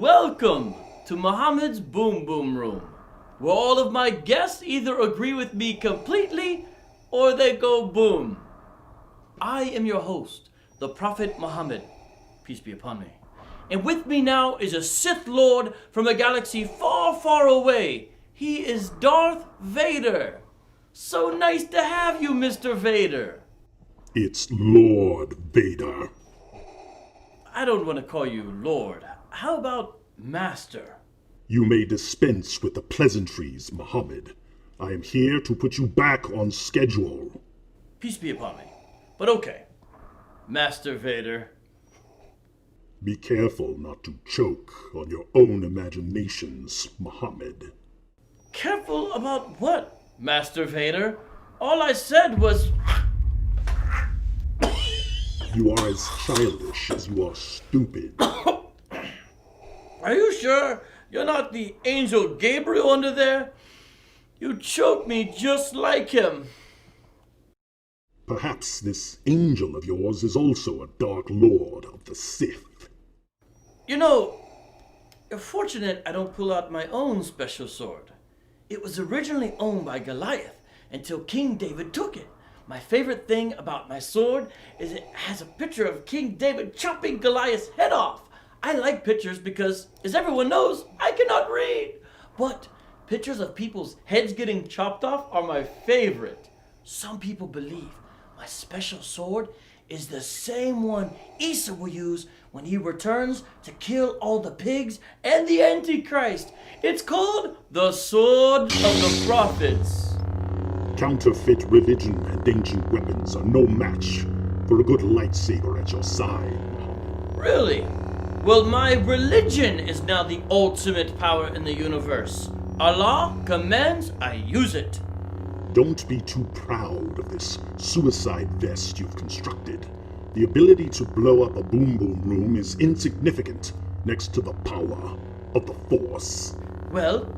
Welcome to Muhammad's Boom Boom Room, where all of my guests either agree with me completely or they go boom. I am your host, the Prophet Muhammad, peace be upon me. And with me now is a Sith Lord from a galaxy far, far away. He is Darth Vader. So nice to have you, Mr. Vader. It's Lord Vader. I don't want to call you Lord. How about Master? You may dispense with the pleasantries, Muhammad. I am here to put you back on schedule. Peace be upon me. But okay, Master Vader. Be careful not to choke on your own imaginations, Muhammad. Careful about what, Master Vader? All I said was... You are as childish as you are stupid. Are you sure you're not the angel Gabriel under there? You choked me just like him. Perhaps this angel of yours is also a Dark Lord of the Sith. You know, you're fortunate I don't pull out my own special sword. It was originally owned by Goliath until King David took it. My favorite thing about my sword is it has a picture of King David chopping Goliath's head off. I like pictures because, as everyone knows, I cannot read. But pictures of people's heads getting chopped off are my favorite. Some people believe my special sword is the same one Isa will use when he returns to kill all the pigs and the Antichrist. It's called the Sword of the Prophets. Counterfeit religion and ancient weapons are no match for a good lightsaber at your side, Muhammad. Really? Well, my religion is now the ultimate power in the universe. Allah commands I use it. Don't be too proud of this suicide vest you've constructed. The ability to blow up a boom boom room is insignificant next to the power of the Force. Well,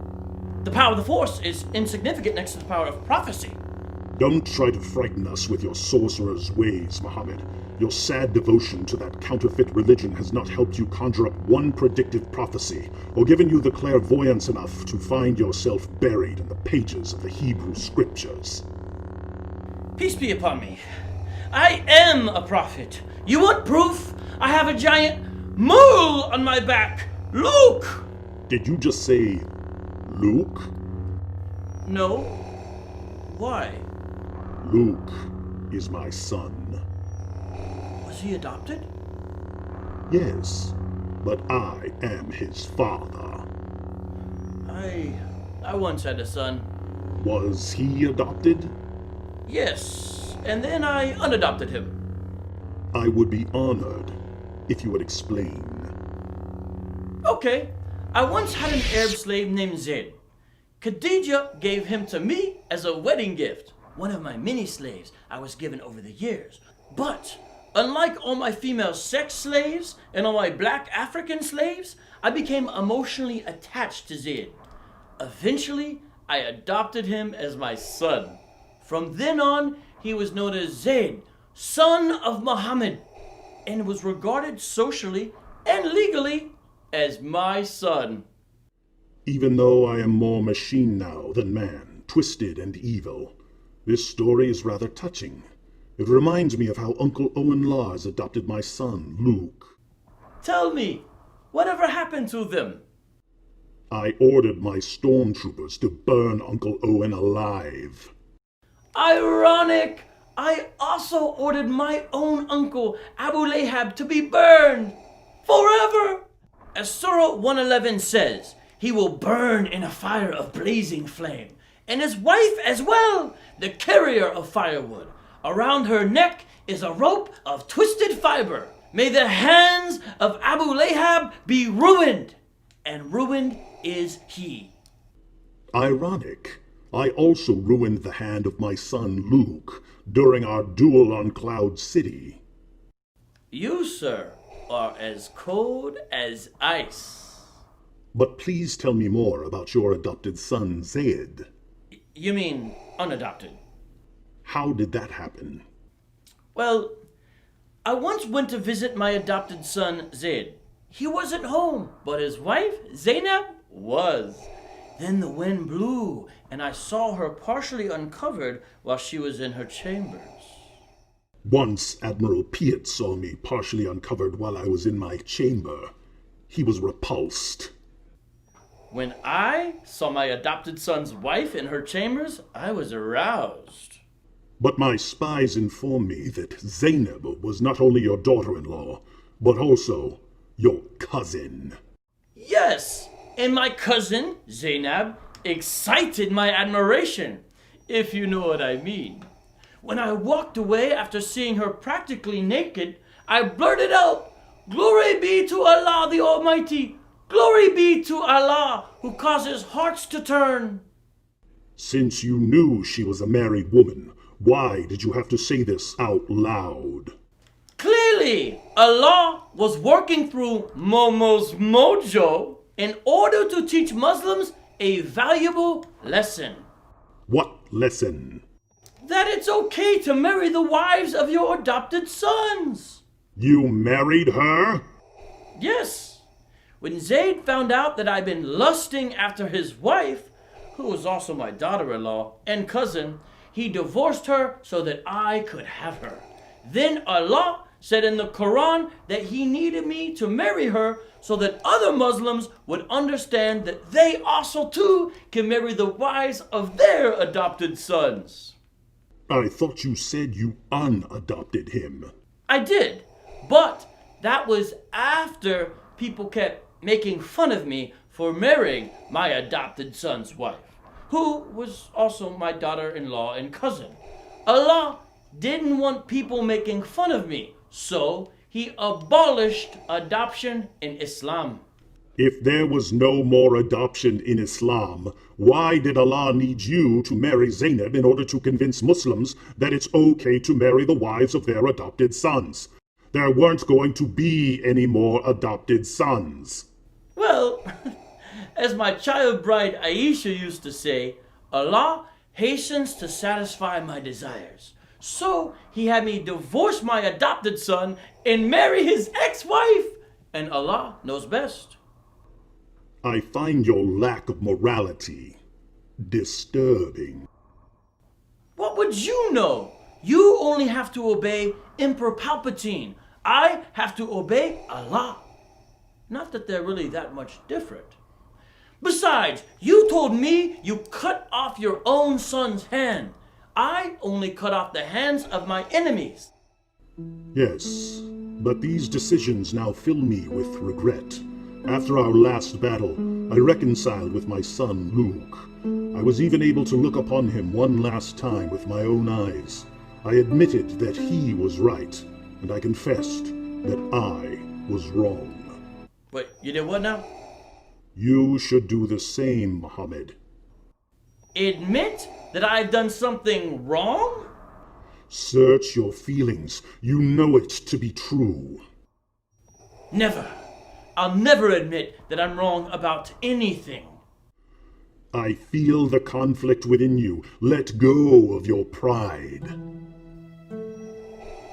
the power of the Force is insignificant next to the power of prophecy. Don't try to frighten us with your sorcerer's ways, Muhammad. Your sad devotion to that counterfeit religion has not helped you conjure up one predictive prophecy, or given you the clairvoyance enough to find yourself buried in the pages of the Hebrew scriptures. Peace be upon me. I am a prophet. You want proof? I have a giant mole on my back. Luke! Did you just say Luke? No. Why? Luke is my son. Was he adopted? Yes, but I am his father. I once had a son. Was he adopted? Yes, and then I unadopted him. I would be honored if you would explain. Okay, I once had an Arab slave named Zaid. Khadija gave him to me as a wedding gift. One of my many slaves I was given over the years. But unlike all my female sex slaves and all my black African slaves, I became emotionally attached to Zaid. Eventually, I adopted him as my son. From then on, he was known as Zaid, son of Muhammad, and was regarded socially and legally as my son. Even though I am more machine now than man, twisted and evil, this story is rather touching. It reminds me of how Uncle Owen Lars adopted my son, Luke. Tell me, whatever happened to them? I ordered my stormtroopers to burn Uncle Owen alive. Ironic! I also ordered my own uncle, Abu Lahab, to be burned forever. As Surah 111 says, he will burn in a fire of blazing flame, and his wife as well, the carrier of firewood. Around her neck is a rope of twisted fiber. May the hands of Abu Lahab be ruined, and ruined is he. Ironic. I also ruined the hand of my son Luke during our duel on Cloud City. You, sir, are as cold as ice. But please tell me more about your adopted son, Zaid. You mean unadopted? How did that happen? Well, I once went to visit my adopted son, Zaid. He wasn't home, but his wife, Zainab, was. Then the wind blew, and I saw her partially uncovered while she was in her chambers. Once Admiral Piet saw me partially uncovered while I was in my chamber. He was repulsed. When I saw my adopted son's wife in her chambers, I was aroused. But my spies informed me that Zainab was not only your daughter-in-law, but also your cousin. Yes, and my cousin, Zainab, excited my admiration, if you know what I mean. When I walked away after seeing her practically naked, I blurted out, "Glory be to Allah the Almighty! Glory be to Allah who causes hearts to turn!" Since you knew she was a married woman, why did you have to say this out loud? Clearly, Allah was working through Momo's mojo in order to teach Muslims a valuable lesson. What lesson? That it's okay to marry the wives of your adopted sons. You married her? Yes. When Zayd found out that I'd been lusting after his wife, who was also my daughter-in-law and cousin, he divorced her so that I could have her. Then Allah said in the Quran that he needed me to marry her so that other Muslims would understand that they also too can marry the wives of their adopted sons. I thought you said you unadopted him. I did, but that was after people kept making fun of me for marrying my adopted son's wife, who was also my daughter-in-law and cousin. Allah didn't want people making fun of me, so he abolished adoption in Islam. If there was no more adoption in Islam, why did Allah need you to marry Zainab in order to convince Muslims that it's okay to marry the wives of their adopted sons? There weren't going to be any more adopted sons. Well, as my child bride Aisha used to say, Allah hastens to satisfy my desires. So he had me divorce my adopted son and marry his ex-wife. And Allah knows best. I find your lack of morality disturbing. What would you know? You only have to obey Emperor Palpatine. I have to obey Allah. Not that they're really that much different. Besides, you told me you cut off your own son's hand. I only cut off the hands of my enemies. Yes, but these decisions now fill me with regret. After our last battle, I reconciled with my son Luke. I was even able to look upon him one last time with my own eyes. I admitted that he was right, and I confessed that I was wrong. Wait, you did what now? You should do the same, Muhammad. Admit that I've done something wrong? Search your feelings. You know it to be true. Never. I'll never admit that I'm wrong about anything. I feel the conflict within you. Let go of your pride.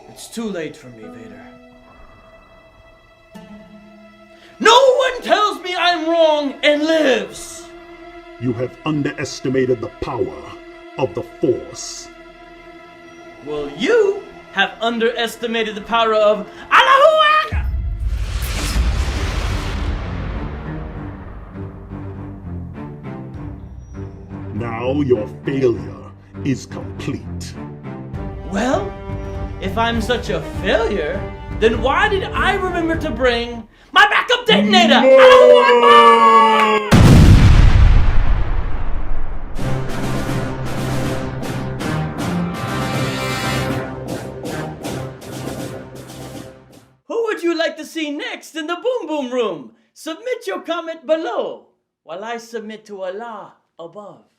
It's too late for me, Vader. No one tells me I'm wrong and lives! You have underestimated the power of the Force. Well, you have underestimated the power of Allahu Akbar! Now your failure is complete. Well, if I'm such a failure, then why did I remember to bring my backup detonator? Allahu Akbar! Who would you like to see next in the Boom Boom Room? Submit your comment below while I submit to Allah above.